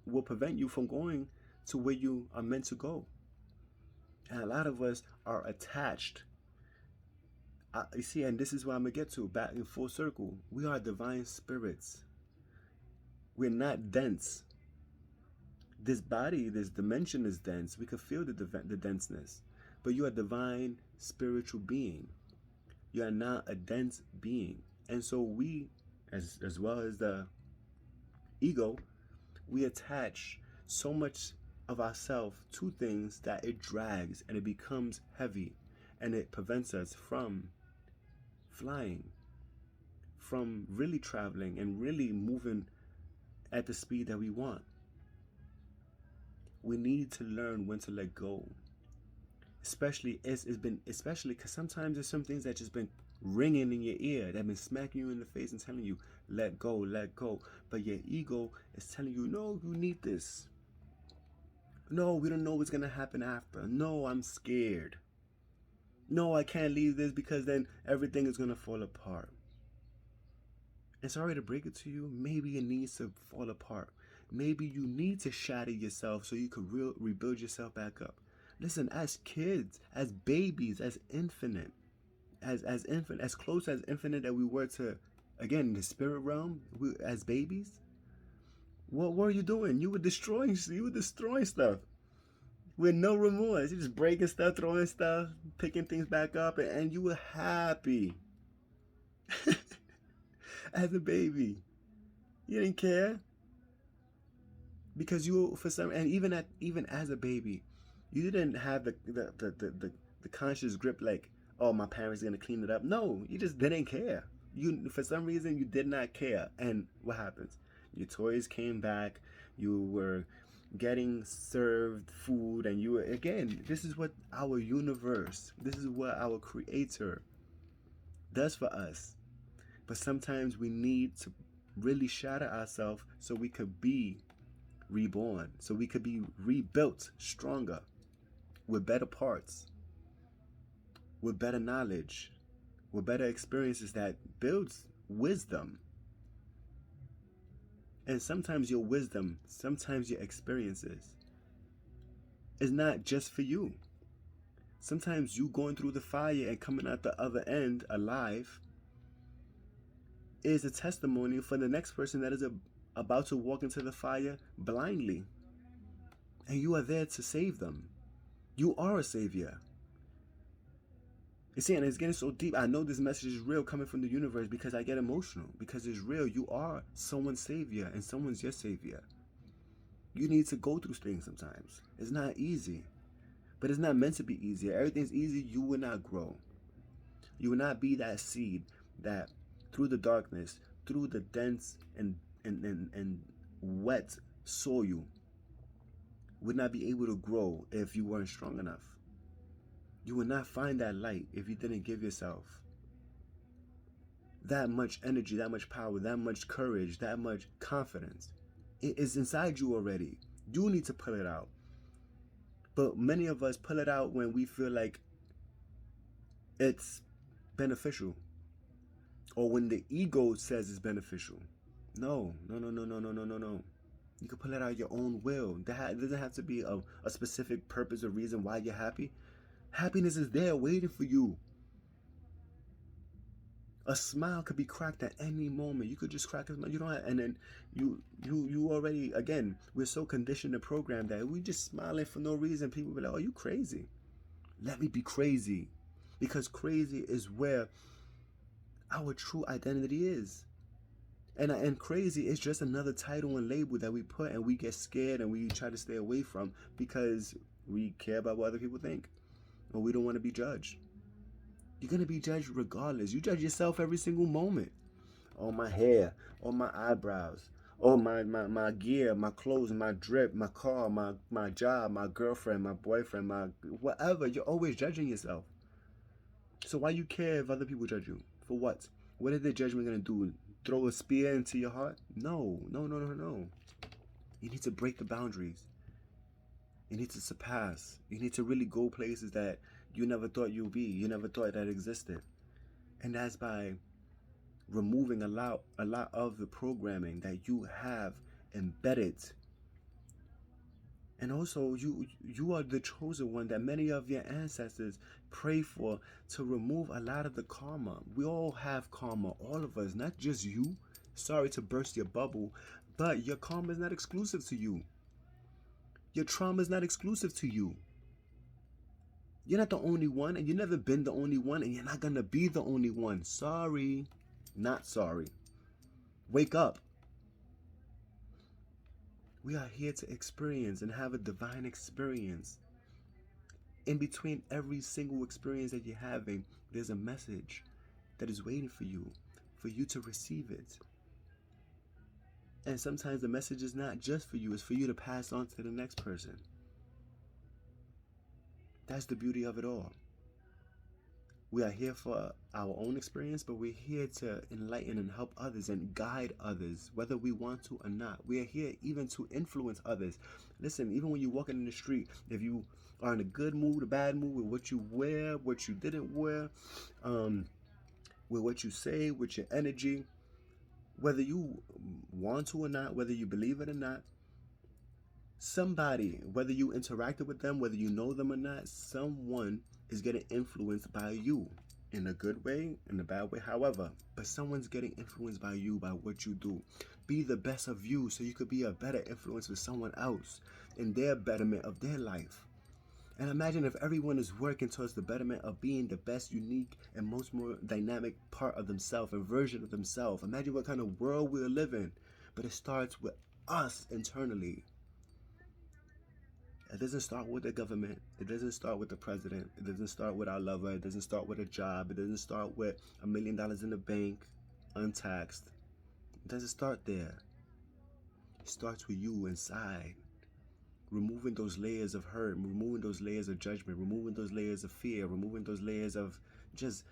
will prevent you from going to where you are meant to go. And a lot of us are attached. You see, and this is where I'm going to get to, back in full circle. We are divine spirits. We're not dense. This body, this dimension is dense. We can feel the denseness. But you're a divine spiritual being. You're not a dense being. And so we, as well as the ego, we attach so much of ourselves to things that it drags and it becomes heavy, and it prevents us from flying, from really traveling and really moving at the speed that we want. We need to learn when to let go. Especially it's been especially because sometimes there's some things that just been ringing in your ear, that been smacking you in the face and telling you let go, let go. But your ego is telling you, no, you need this. No, we don't know what's gonna happen after. No, I'm scared. No, I can't leave this because then everything is gonna fall apart. And sorry to break it to you, maybe it needs to fall apart. Maybe you need to shatter yourself so you could rebuild yourself back up. Listen, as kids, as babies, as infinite, as infant, as close as infinite that we were to, again, the spirit realm, as babies, what were you doing? You were destroying stuff with no remorse. You're just breaking stuff, throwing stuff, picking things back up, and you were happy. As a baby, you didn't care because you, for some, and even as a baby, you didn't have the conscious grip like, oh, my parents are gonna clean it up. No, you just didn't care. You, for some reason, you did not care. And what happens? Your toys came back. You were getting served food, and you were, again, this is what our universe, this is what our creator does for us. But sometimes we need to really shatter ourselves so we could be reborn, so we could be rebuilt stronger, with better parts, with better knowledge, with better experiences that builds wisdom. And sometimes your wisdom, sometimes your experiences is not just for you. Sometimes you going through the fire and coming out the other end alive is a testimony for the next person that is about to walk into the fire blindly. And you are there to save them. You are a savior. You see, and it's getting so deep. I know this message is real coming from the universe because I get emotional. Because it's real. You are someone's savior and someone's your savior. You need to go through things sometimes. It's not easy. But it's not meant to be easy. If everything's easy, you will not grow. You will not be that seed that through the darkness, through the dense and wet soil, would not be able to grow if you weren't strong enough. You would not find that light if you didn't give yourself that much energy, that much power, that much courage, that much confidence. It is inside you already. You need to pull it out. But many of us pull it out when we feel like it's beneficial, or when the ego says it's beneficial. No. You can pull it out your own will. That doesn't have to be a specific purpose or reason why you're happy. Happiness is there waiting for you. A smile could be cracked at any moment. You could just crack a smile. You don't have, and then you already, again, we're so conditioned and programmed that we just smiling for no reason. People be like, oh, you crazy. Let me be crazy. Because crazy is where our true identity is. And crazy is just another title and label that we put, and we get scared and we try to stay away from because we care about what other people think, or we don't want to be judged. You're going to be judged regardless. You judge yourself every single moment. Oh, my hair, oh, my eyebrows, oh, my gear, my clothes, my drip, my car, my job, my girlfriend, my boyfriend, my whatever. You're always judging yourself. So why you care if other people judge you? For what? What is their judgment going to do? Throw a spear into your heart? No. You need to break the boundaries. You need to surpass. You need to really go places that you never thought you'd be. You never thought that existed. And that's by removing a lot of the programming that you have embedded. And also, you are the chosen one that many of your ancestors pray for to remove a lot of the karma. We all have karma, all of us, not just you. Sorry to burst your bubble, but your karma is not exclusive to you. Your trauma is not exclusive to you. You're not the only one, and you've never been the only one, and you're not gonna be the only one. Sorry, not sorry. Wake up. We are here to experience and have a divine experience. In between every single experience that you're having, there's a message that is waiting for you to receive it. And sometimes the message is not just for you, it's for you to pass on to the next person. That's the beauty of it all. We are here for our own experience, but we're here to enlighten and help others and guide others, whether we want to or not. We are here even to influence others. Listen, even when you're walking in the street, if you are in a good mood, a bad mood, with what you wear, what you didn't wear, with what you say, with your energy, whether you want to or not, whether you believe it or not, somebody, whether you interacted with them, whether you know them or not, someone is getting influenced by you, in a good way, in a bad way, however, but someone's getting influenced by you, by what you do. Be the best of you so you could be a better influence for someone else in their betterment of their life. And imagine if everyone is working towards the betterment of being the best, unique, and most more dynamic part of themselves and version of themselves. Imagine what kind of world we're living. But it starts with us internally. It doesn't start with the government. It doesn't start with the president. It doesn't start with our lover. It doesn't start with a job. It doesn't start with $1 million in the bank, untaxed. It doesn't start there. It starts with you inside. Removing those layers of hurt, removing those layers of judgment, removing those layers of fear, removing those layers of just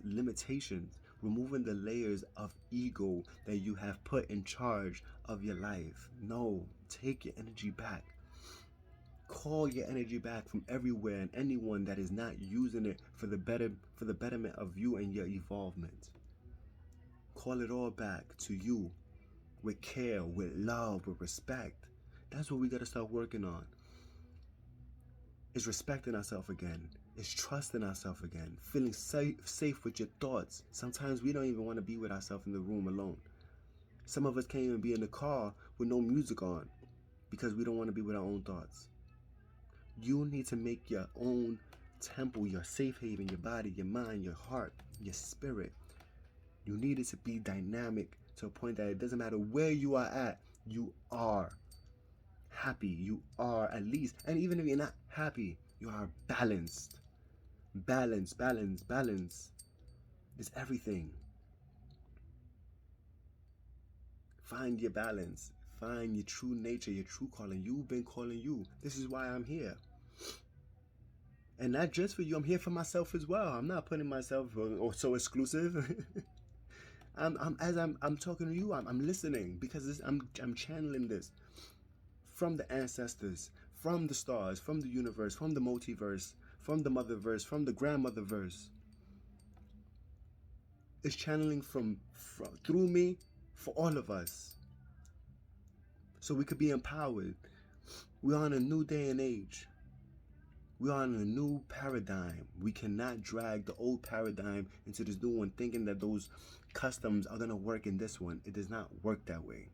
limitations, removing the layers of ego that you have put in charge of your life. No, take your energy back. Call your energy back from everywhere and anyone that is not using it for the betterment of you and your evolvement. Call it all back to you with care, with love, with respect. That's what we got to start working on. Is respecting ourselves again. Is trusting ourselves again. Feeling safe with your thoughts. Sometimes we don't even want to be with ourselves in the room alone. Some of us can't even be in the car with no music on because we don't want to be with our own thoughts. You need to make your own temple, your safe haven, your body, your mind, your heart, your spirit. You need it to be dynamic to a point that it doesn't matter where you are at, you are happy. You are at least, and even if you're not happy, you are balanced. Balance is everything. Find your balance. Find your true nature, your true calling. You've been calling you. This is why I'm here. And not just for you, I'm here for myself as well. I'm not putting myself so exclusive. I'm talking to you, I'm listening because I'm channeling this from the ancestors, from the stars, from the universe, from the multiverse, from the motherverse, from the grandmotherverse. It's channeling from through me for all of us, so we could be empowered. We're on a new day and age. We are in a new paradigm. We cannot drag the old paradigm into this new one thinking that those customs are going to work in this one. It does not work that way.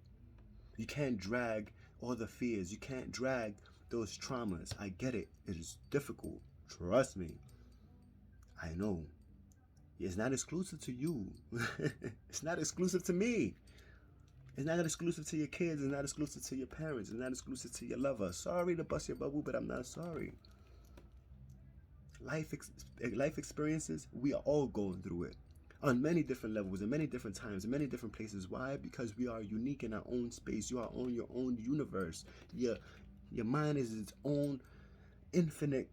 You can't drag all the fears. You can't drag those traumas. I get it. It is difficult. Trust me. I know. It's not exclusive to you. It's not exclusive to me. It's not exclusive to your kids. It's not exclusive to your parents. It's not exclusive to your lover. Sorry to bust your bubble, but I'm not sorry. Life experiences, we are all going through it on many different levels, in many different times, in many different places. Why? Because we are unique in our own space. You are on your own universe. Your mind is its own infinite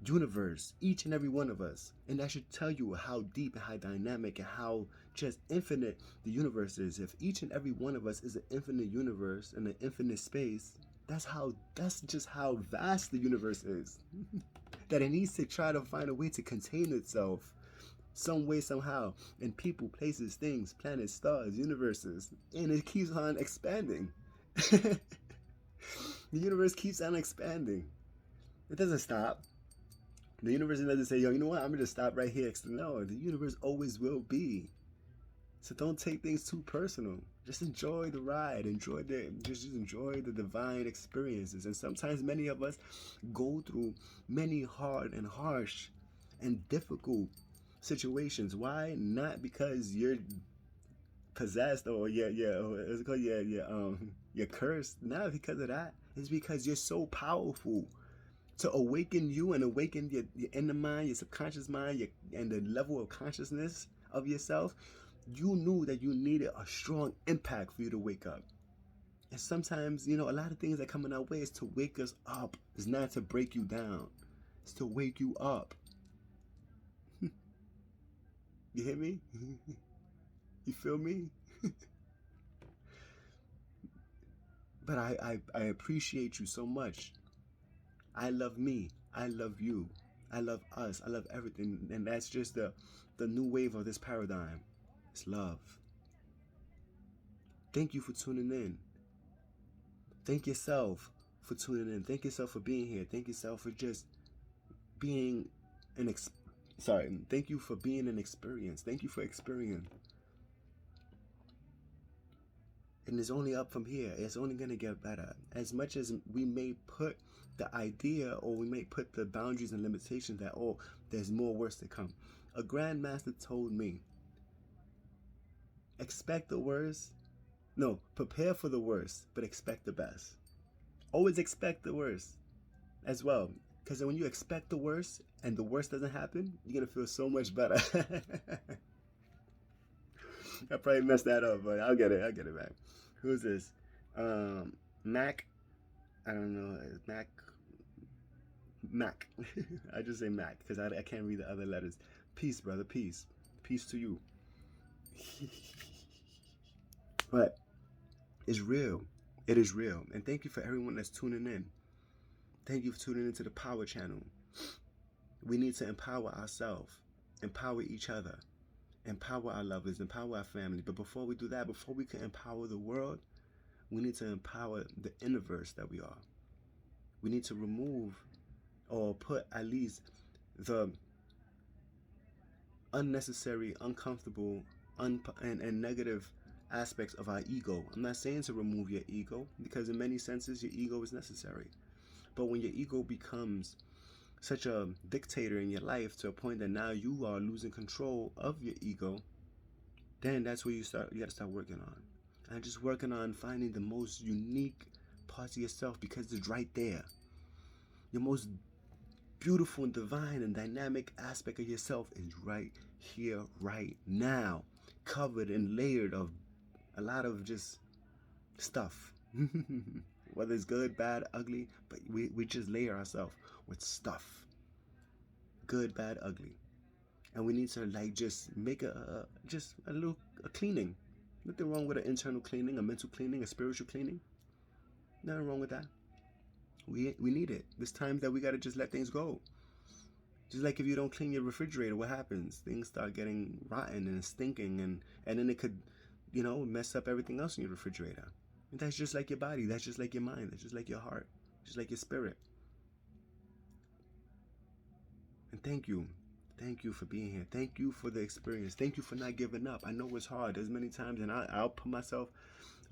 universe, each and every one of us. And that should tell you how deep and how dynamic and how just infinite the universe is. If each and every one of us is an infinite universe and an infinite space, that's just how vast the universe is. That it needs to try to find a way to contain itself some way, somehow, in people, places, things, planets, stars, universes, and it keeps on expanding. The universe keeps on expanding. It doesn't stop. The universe doesn't say, yo, you know what, I'm going to stop right here. No, the universe always will be. So don't take things too personal. Just enjoy the ride. Just enjoy the divine experiences. And sometimes many of us go through many hard and harsh and difficult situations. Why? Not because you're possessed or it's called you're cursed. Not because of that. It's because you're so powerful to awaken you and awaken your inner mind, your subconscious mind, and the level of consciousness of yourself. You knew that you needed a strong impact for you to wake up. And sometimes, a lot of things that come in our way is to wake us up. It's not to break you down. It's to wake you up. You hear me? You feel me? But I appreciate you so much. I love me. I love you. I love us. I love everything. And that's just the new wave of this paradigm. It's love. Thank you for tuning in. Thank yourself for tuning in. Thank yourself for being here. Thank yourself for just being thank you for being an experience. Thank you for experience. And it's only up from here. It's only going to get better. As much as we may put the idea or we may put the boundaries and limitations that, there's more worse to come. A grandmaster told me, expect the worst. No, prepare for the worst, but expect the best. Always expect the worst as well. Because when you expect the worst and the worst doesn't happen, you're going to feel so much better. I probably messed that up, but I'll get it back. Who's this? Mac. I don't know. Mac. I just say Mac because I can't read the other letters. Peace, brother. Peace. Peace to you. But it's real. It is real. And thank you for everyone that's tuning in. Thank you for tuning into the Power Channel. We need to empower ourselves, empower each other, empower our lovers, empower our family. But before we do that, before we can empower the world, we need to empower the universe that we are. We need to remove or put at least the unnecessary, uncomfortable, and negative aspects of our ego. I'm not saying to remove your ego, because in many senses your ego is necessary. But when your ego becomes such a dictator in your life to a point that now you are losing control of your ego, then that's where you got to start working on. And just working on finding the most unique parts of yourself, because it's right there. Your most beautiful and divine and dynamic aspect of yourself is right here, right now, covered and layered of a lot of just stuff. Whether it's good, bad, ugly, but we just layer ourselves with stuff. Good, bad, ugly. And we need to just make a little cleaning. Nothing wrong with an internal cleaning, a mental cleaning, a spiritual cleaning. Nothing wrong with that. We need it. There's times that we got to just let things go. Just like if you don't clean your refrigerator, what happens? Things start getting rotten and stinking, and then it could, mess up everything else in your refrigerator. And that's just like your body. That's just like your mind. That's just like your heart. Just like your spirit. And thank you. Thank you for being here. Thank you for the experience. Thank you for not giving up. I know it's hard. There's many times, and I'll put myself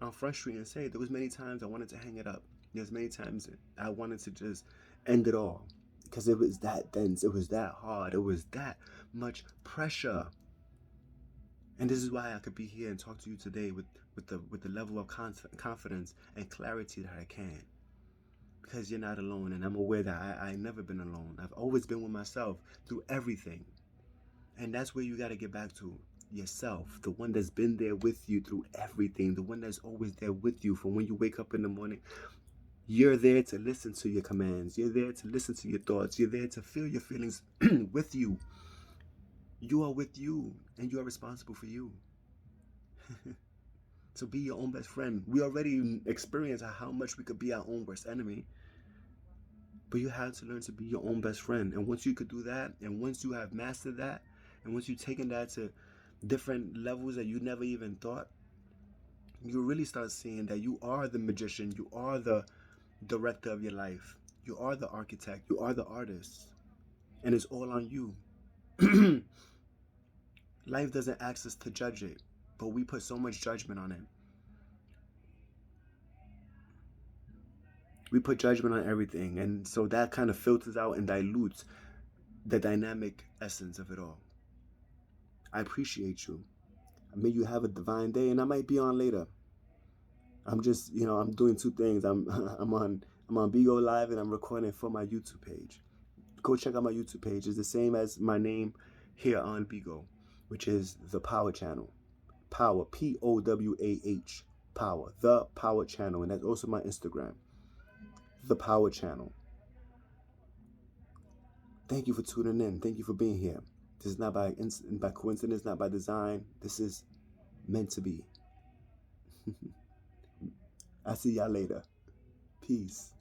on Front Street and say there was many times I wanted to hang it up. There's many times I wanted to just end it all, because it was that dense. It was that hard. It was that much pressure. And this is why I could be here and talk to you today with the level of confidence and clarity that I can. Because you're not alone, and I'm aware that I've never been alone. I've always been with myself through everything. And that's where you got to get back to yourself, the one that's been there with you through everything, the one that's always there with you from when you wake up in the morning. You're there to listen to your commands. You're there to listen to your thoughts. You're there to feel your feelings with you. You are with you, and you are responsible for you. So be your own best friend. We already experienced how much we could be our own worst enemy. But you have to learn to be your own best friend. And once you could do that, and once you have mastered that, and once you've taken that to different levels that you never even thought, you really start seeing that you are the magician. You are the director of your life. You are the architect. You are the artist. And it's all on you. Life doesn't ask us to judge it, but we put so much judgment on it. We put judgment on everything, and so that kind of filters out and dilutes the dynamic essence of it all. I appreciate you. May you have a divine day, and I might be on later. I'm just, I'm doing two things. I'm on Bigo Live, and I'm recording for my YouTube page. Go check out my YouTube page. It's the same as my name here on Bigo, which is The Power Channel. Power, Powah, Power, The Power Channel, and that's also my Instagram, The Power Channel. Thank you for tuning in. Thank you for being here. This is not by coincidence, not by design. This is meant to be. I'll see y'all later. Peace.